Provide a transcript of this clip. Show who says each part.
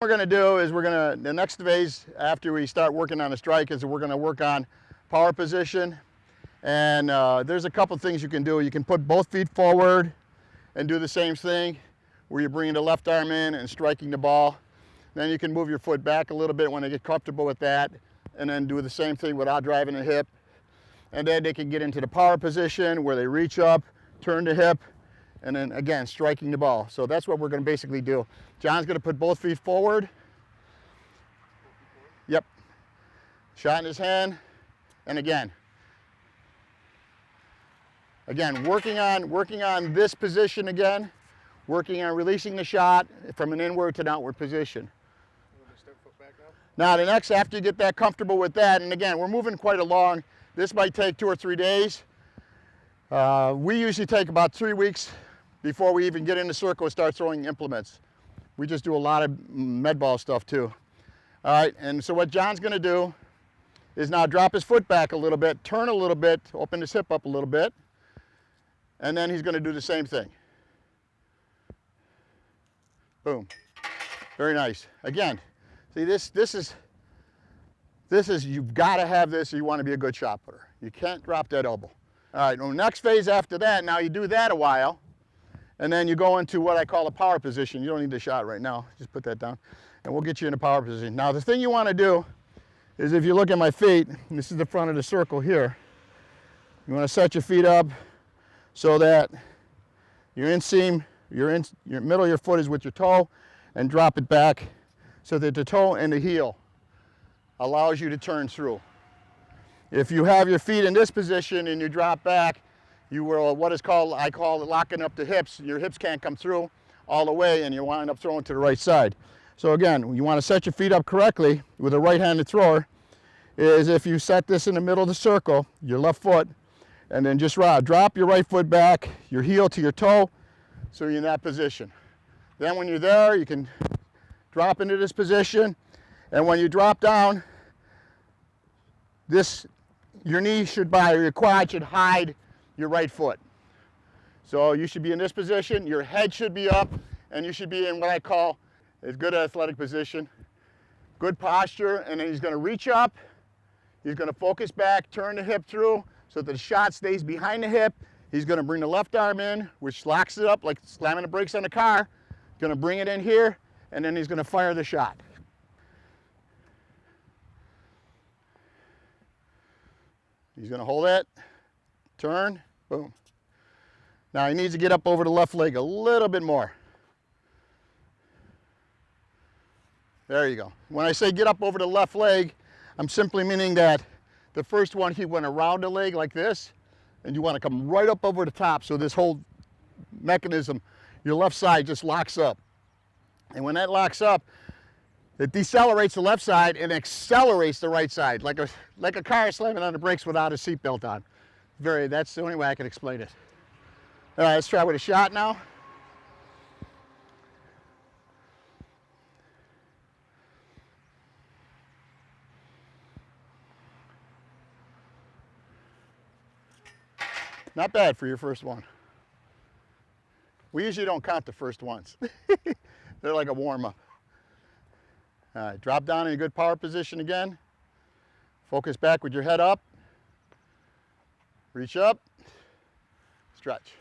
Speaker 1: What we're going to do is the next phase after we start working on the strike is we're going to work on power position. And there's a couple things you can do. You can put both feet forward and do the same thing where you're bringing the left arm in and striking the ball. Then you can move your foot back a little bit when they get comfortable with that, and then do the same thing without driving the hip. And then they can get into the power position where they reach up, turn the hip, and then again, striking the ball. So that's what we're going to basically do. John's going to put both feet forward. Yep. Shot in his hand, and again. Again, working on this position again, working on releasing the shot from an inward to an outward position. Now the next, after you get that comfortable with that, and again, we're moving quite along. This might take 2 or 3 days. We usually take about 3 weeks before we even get in the circle and start throwing implements. We just do a lot of med ball stuff too. All right, and so what John's gonna do is now drop his foot back a little bit, turn a little bit, open his hip up a little bit, and then he's gonna do the same thing. Boom, very nice. Again, see this is, you've gotta have this if you wanna be a good shot putter. You can't drop that elbow. All right, well, next phase after that, now you do that a while, and then you go into what I call a power position. You don't need the shot right now, just put that down, and we'll get you in a power position. Now the thing you wanna do is, if you look at my feet, this is the front of the circle here, you wanna set your feet up so that your inseam, your middle of your foot is with your toe, and drop it back so that the toe and the heel allows you to turn through. If you have your feet in this position and you drop back, you will I call it locking up the hips. Your hips can't come through all the way, and you wind up throwing to the right side. So again, you want to set your feet up correctly with a right-handed thrower. Is if you set this in the middle of the circle, your left foot, and then just drop your right foot back, your heel to your toe, so you're in that position. Then when you're there, you can drop into this position, and when you drop down, your knee should or your quad should hide your right foot. So you should be in this position, your head should be up, and you should be in what I call a good athletic position. Good posture, and then he's gonna reach up, he's gonna focus back, turn the hip through, so that the shot stays behind the hip. He's gonna bring the left arm in, which locks it up like slamming the brakes on a car. Gonna bring it in here, and then he's gonna fire the shot. He's gonna hold it, turn, boom. Now he needs to get up over the left leg a little bit more. There you go. When I say get up over the left leg, I'm simply meaning that the first one, he went around the leg like this, and you want to come right up over the top, so this whole mechanism, your left side just locks up. And when that locks up, it decelerates the left side and accelerates the right side, like a car slamming on the brakes without a seatbelt on. That's the only way I can explain it. All right, let's try with a shot now. Not bad for your first one. We usually don't count the first ones. They're like a warm-up. All right, drop down in a good power position again. Focus back with your head up. Reach up, stretch.